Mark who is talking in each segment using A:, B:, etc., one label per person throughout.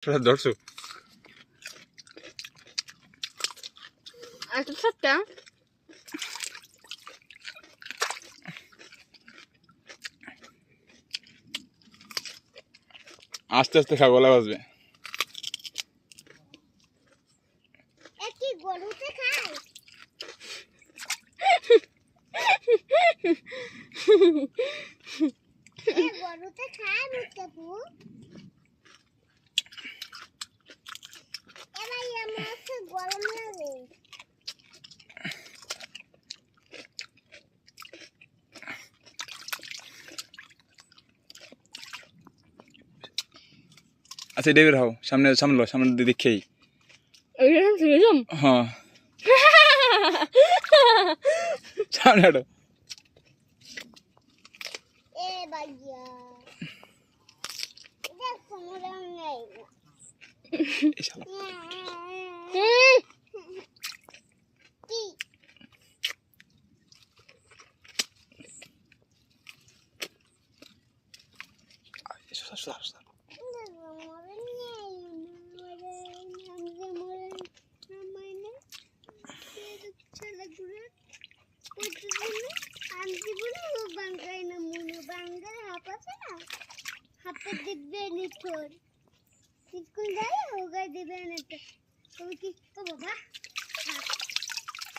A: ধরছো
B: এত সবটা
A: আস্তে আস্তে খা, গলা বাজবে। আচ্ছা এটা বের হও, সামনে সামনে লো, সামনে দেখেই। হ্যাঁ সামনে হাঁটো।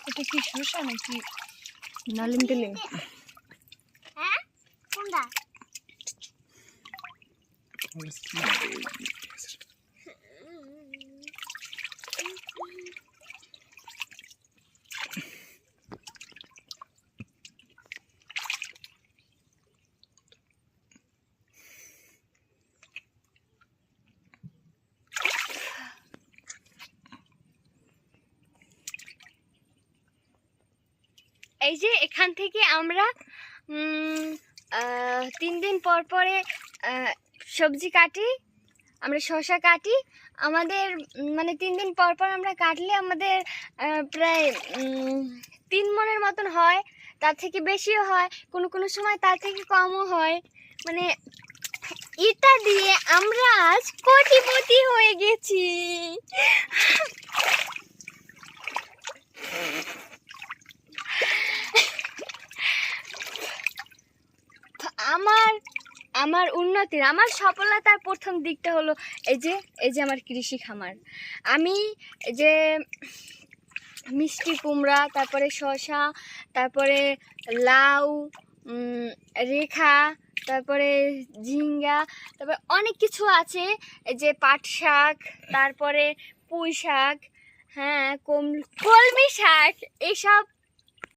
B: এটা কি শসা নাকি নালিম টেলিম? এই যে এখান থেকে আমরা 3 দিন পর পরে সবজি কাটি, আমরা শসা কাটি। আমাদের মানে 3 দিন পর পর আমরা কাটলে আমাদের প্রায় 3 মণের মতন হয়, তার থেকে বেশিও হয়, কোনো কোনো সময় তার থেকে কমও হয়। মানে এটা দিয়ে আমরা আজ কোটিপতি হয়ে গেছি। আমার উন্নতির, আমার সফলতার প্রথম দিকটা হলো এই যে আমার কৃষি খামার। আমি যে মিষ্টি কুমড়া, তারপরে শসা, তারপরে লাউ, রেখা, তারপরে ঝিঙ্গা, তারপরে অনেক কিছু আছে, এই যে পাট শাক, তারপরে পুঁই শাক, হ্যাঁ কলমি শাক, এইসব